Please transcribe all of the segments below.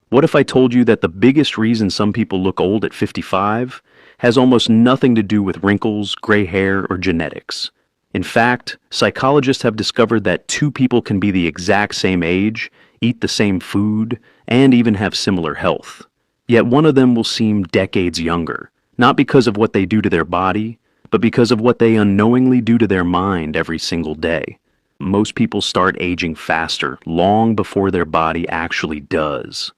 What if I told you that the biggest reason some people look old at 55 has almost nothing to do with wrinkles, gray hair, or genetics? In fact, psychologists have discovered that two people can be the exact same age, eat the same food, and even have similar health. Yet one of them will seem decades younger, not because of what they do to their body, but because of what they unknowingly do to their mind every single day. Most people start aging faster, long before their body actually does.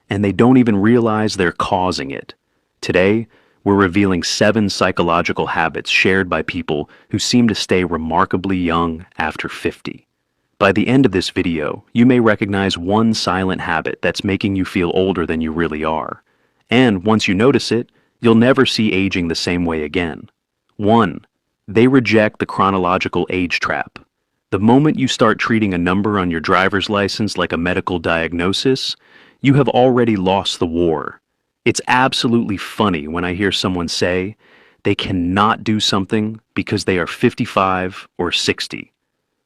And they don't even realize they're causing it. Today, we're revealing 7 psychological habits shared by people who seem to stay remarkably young after 50. By the end of this video, you may recognize one silent habit that's making you feel older than you really are. And once you notice it, you'll never see aging the same way again. 1. They reject the chronological age trap. The moment you start treating a number on your driver's license like a medical diagnosis, you have already lost the war. It's absolutely funny when I hear someone say they cannot do something because they are 55 or 60.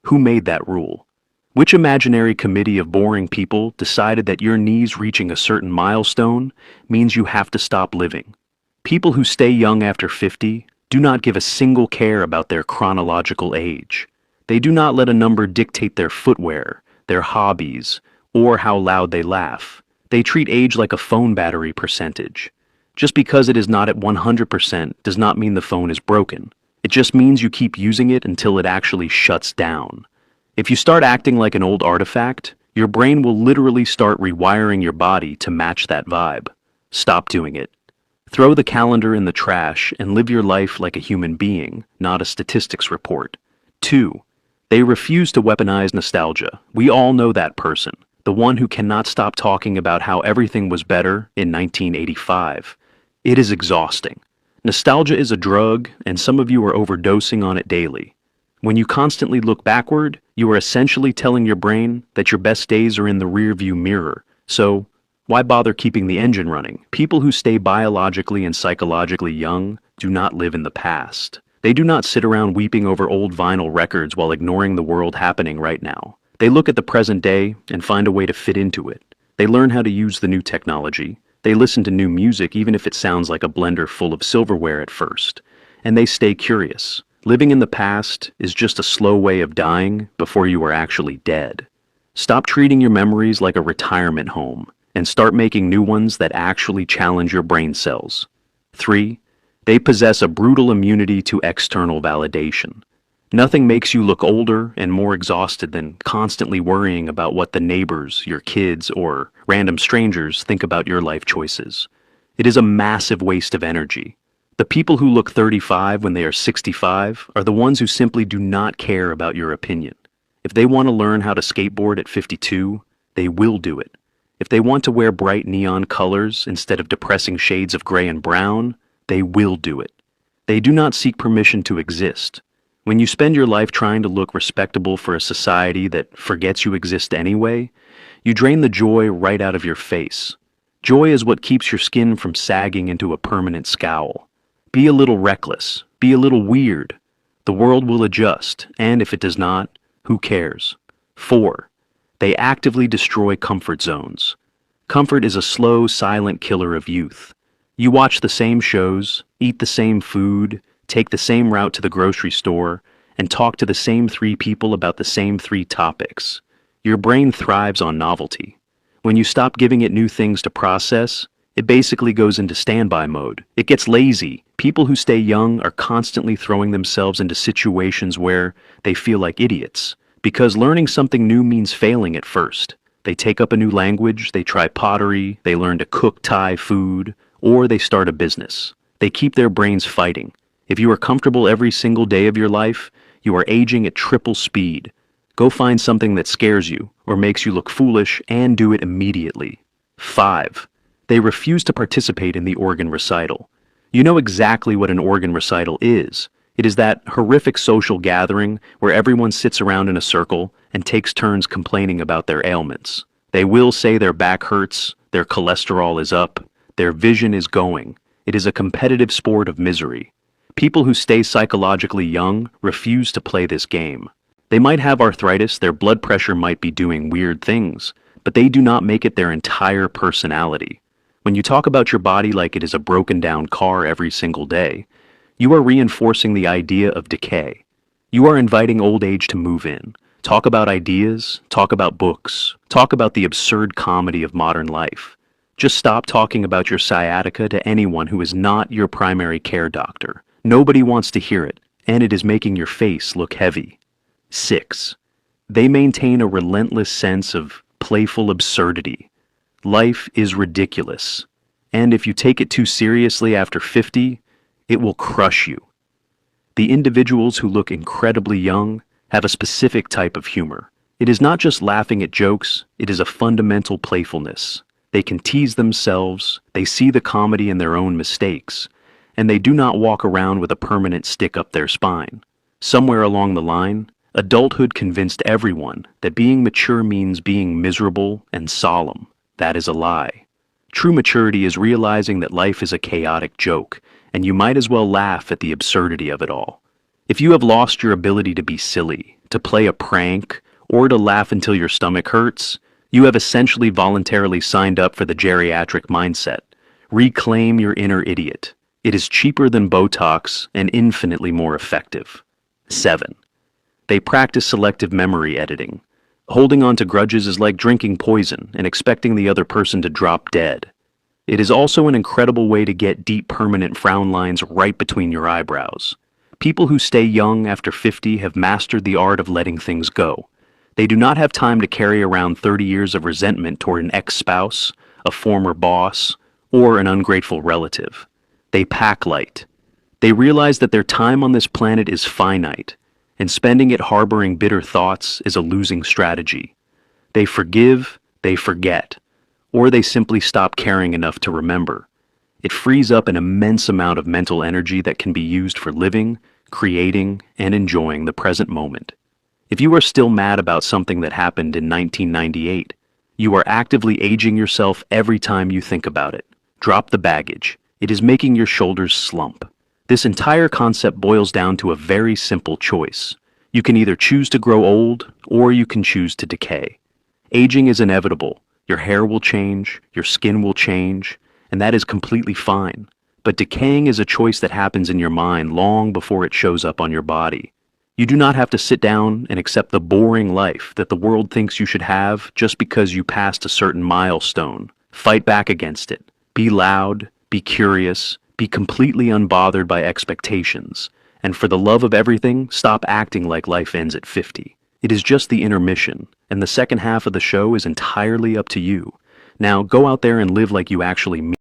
Who made that rule? Which imaginary committee of boring people decided that your knees reaching a certain milestone means you have to stop living? People who stay young after 50 do not give a single care about their chronological age. They do not let a number dictate their footwear, their hobbies, or how loud they laugh. They treat age like a phone battery percentage. Just because it is not at 100% does not mean the phone is broken. It just means you keep using it until it actually shuts down. If you start acting like an old artifact, your brain will literally start rewiring your body to match that vibe. Stop doing it. Throw the calendar in the trash and live your life like a human being, not a statistics report. 2. They refuse to weaponize nostalgia. We all know that person. The one who cannot stop talking about how everything was better in 1985. It is exhausting. Nostalgia is a drug, and some of you are overdosing on it daily. When you constantly look backward, you are essentially telling your brain that your best days are in the rearview mirror. So, why bother keeping the engine running? People who stay biologically and psychologically young do not live in the past. They do not sit around weeping over old vinyl records while ignoring the world happening right now. They look at the present day and find a way to fit into it. They learn how to use the new technology. They listen to new music even if it sounds like a blender full of silverware at first. And they stay curious. Living in the past is just a slow way of dying before you are actually dead. Stop treating your memories like a retirement home and start making new ones that actually challenge your brain cells. 3. They possess a brutal immunity to external validation. Nothing makes you look older and more exhausted than constantly worrying about what the neighbors, your kids, or random strangers think about your life choices. It is a massive waste of energy. The people who look 35 when they are 65 are the ones who simply do not care about your opinion. If they want to learn how to skateboard at 52, they will do it. If they want to wear bright neon colors instead of depressing shades of gray and brown, they will do it. They do not seek permission to exist. When you spend your life trying to look respectable for a society that forgets you exist anyway, you drain the joy right out of your face. Joy is what keeps your skin from sagging into a permanent scowl. Be a little reckless. Be a little weird. The world will adjust, and if it does not, who cares? 4. They actively destroy comfort zones. Comfort is a slow, silent killer of youth. You watch the same shows, eat the same food, take the same route to the grocery store, and talk to the same 3 people about the same 3 topics. Your brain thrives on novelty. When you stop giving it new things to process, it basically goes into standby mode. It gets lazy. People who stay young are constantly throwing themselves into situations where they feel like idiots, because learning something new means failing at first. They take up a new language, they try pottery, they learn to cook Thai food, or they start a business. They keep their brains fighting. If you are comfortable every single day of your life, you are aging at triple speed. Go find something that scares you or makes you look foolish and do it immediately. 5. They refuse to participate in the organ recital. You know exactly what an organ recital is. It is that horrific social gathering where everyone sits around in a circle and takes turns complaining about their ailments. They will say their back hurts, their cholesterol is up, their vision is going. It is a competitive sport of misery. People who stay psychologically young refuse to play this game. They might have arthritis, their blood pressure might be doing weird things, but they do not make it their entire personality. When you talk about your body like it is a broken down car every single day, you are reinforcing the idea of decay. You are inviting old age to move in. Talk about ideas, talk about books, talk about the absurd comedy of modern life. Just stop talking about your sciatica to anyone who is not your primary care doctor. Nobody wants to hear it, and it is making your face look heavy. 6. They maintain a relentless sense of playful absurdity. Life is ridiculous, and if you take it too seriously after 50, it will crush you. The individuals who look incredibly young have a specific type of humor. It is not just laughing at jokes, it is a fundamental playfulness. They can tease themselves, they see the comedy in their own mistakes, and they do not walk around with a permanent stick up their spine. Somewhere along the line, adulthood convinced everyone that being mature means being miserable and solemn. That is a lie. True maturity is realizing that life is a chaotic joke, and you might as well laugh at the absurdity of it all. If you have lost your ability to be silly, to play a prank, or to laugh until your stomach hurts, you have essentially voluntarily signed up for the geriatric mindset. Reclaim your inner idiot. It is cheaper than Botox and infinitely more effective. 7. They practice selective memory editing. Holding on to grudges is like drinking poison and expecting the other person to drop dead. It is also an incredible way to get deep permanent frown lines right between your eyebrows. People who stay young after 50 have mastered the art of letting things go. They do not have time to carry around 30 years of resentment toward an ex-spouse, a former boss, or an ungrateful relative. They pack light. They realize that their time on this planet is finite, and spending it harboring bitter thoughts is a losing strategy. They forgive, they forget, or they simply stop caring enough to remember. It frees up an immense amount of mental energy that can be used for living, creating, and enjoying the present moment. If you are still mad about something that happened in 1998, you are actively aging yourself every time you think about it. Drop the baggage. It is making your shoulders slump. This entire concept boils down to a very simple choice. You can either choose to grow old, or you can choose to decay. Aging is inevitable. Your hair will change, your skin will change, and that is completely fine. But decaying is a choice that happens in your mind long before it shows up on your body. You do not have to sit down and accept the boring life that the world thinks you should have just because you passed a certain milestone. Fight back against it. Be loud, be curious, be completely unbothered by expectations. And for the love of everything, stop acting like life ends at 50. It is just the intermission, and the second half of the show is entirely up to you. Now go out there and live like you actually mean